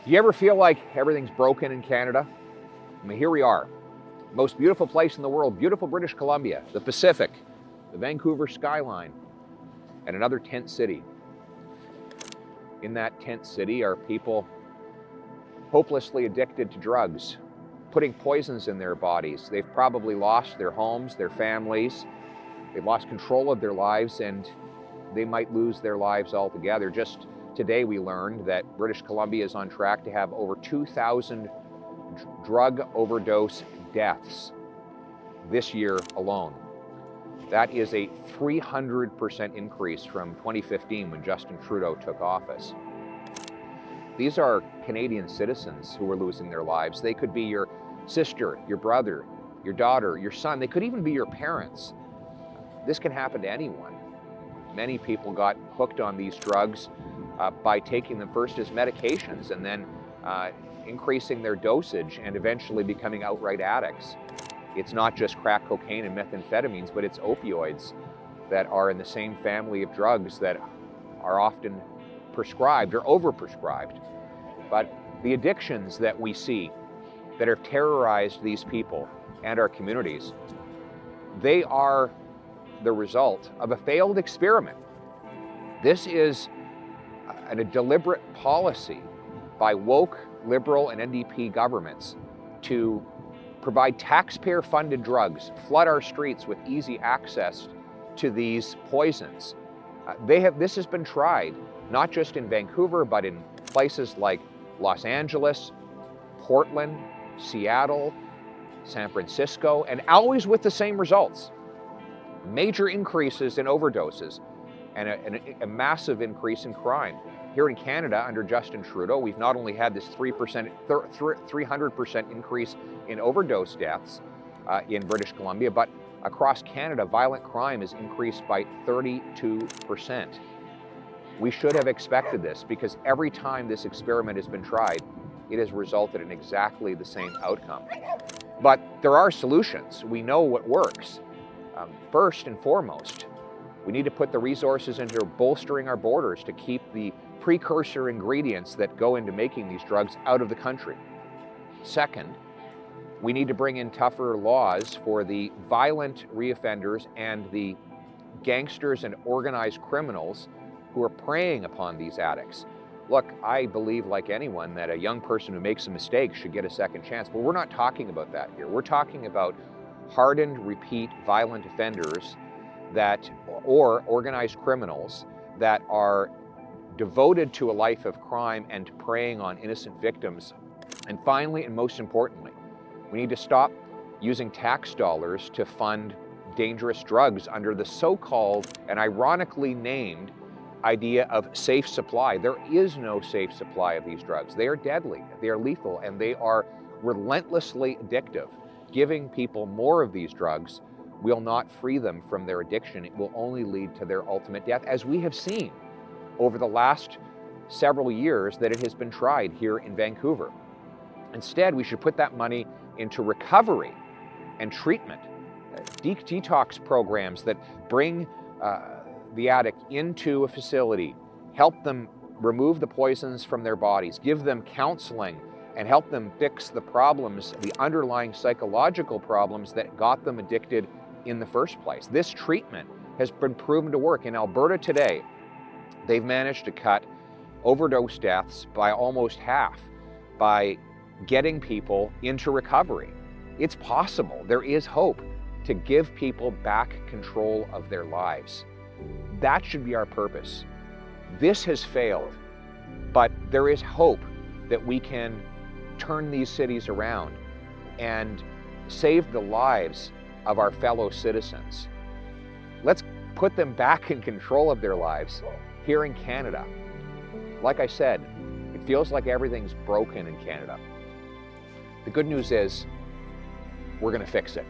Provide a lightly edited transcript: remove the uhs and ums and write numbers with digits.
Do you ever feel like everything's broken in Canada? I mean, here we are. Most beautiful place in the world, beautiful British Columbia, the Pacific, the Vancouver skyline, and another tent city. In that tent city are people hopelessly addicted to drugs, putting poisons in their bodies. They've probably lost their homes, their families. They've lost control of their lives, and they might lose their lives altogether. Just today we learned that British Columbia is on track to have over 2,000 drug overdose deaths this year alone. That is a 300% increase from 2015 when Justin Trudeau took office. These are Canadian citizens who are losing their lives. They could be your sister, your brother, your daughter, your son. They could even be your parents. This can happen to anyone. Many people got hooked on these drugs by taking them first as medications and then increasing their dosage and eventually becoming outright addicts. It's not just crack cocaine and methamphetamines, but it's opioids that are in the same family of drugs that are often prescribed or overprescribed. But the addictions that we see that have terrorized these people and our communities, they are the result of a failed experiment. This is a deliberate policy by woke, Liberal, and NDP governments to provide taxpayer-funded drugs, flood our streets with easy access to these poisons. This has been tried, not just in Vancouver, but in places like Los Angeles, Portland, Seattle, San Francisco, and always with the same results. Major increases in overdoses and a massive increase in crime. Here in Canada, under Justin Trudeau, we've not only had this 300% increase in overdose deaths in British Columbia, but across Canada, violent crime has increased by 32%. We should have expected this because every time this experiment has been tried, it has resulted in exactly the same outcome. But there are solutions. We know what works. First and foremost, we need to put the resources into bolstering our borders to keep the precursor ingredients that go into making these drugs out of the country. Second, we need to bring in tougher laws for the violent reoffenders and the gangsters and organized criminals who are preying upon these addicts. Look, I believe, like anyone, that a young person who makes a mistake should get a second chance, but we're not talking about that here. We're talking about hardened, repeat, violent offenders or organized criminals that are devoted to a life of crime and preying on innocent victims. And finally, and most importantly, we need to stop using tax dollars to fund dangerous drugs under the so-called and ironically named idea of safe supply. There is no safe supply of these drugs. They are deadly, they are lethal, and they are relentlessly addictive. Giving people more of these drugs will not free them from their addiction. It will only lead to their ultimate death, as we have seen over the last several years that it has been tried here in Vancouver. Instead, we should put that money into recovery and treatment, detox programs that bring the addict into a facility, help them remove the poisons from their bodies, give them counseling, and help them fix the problems, the underlying psychological problems that got them addicted in the first place. This treatment has been proven to work. In Alberta today, they've managed to cut overdose deaths by almost half by getting people into recovery. It's possible. There is hope to give people back control of their lives. That should be our purpose. This has failed, but there is hope that we can turn these cities around and save the lives of our fellow citizens. Let's put them back in control of their lives here in Canada. Like I said, it feels like everything's broken in Canada. The good news is we're going to fix it.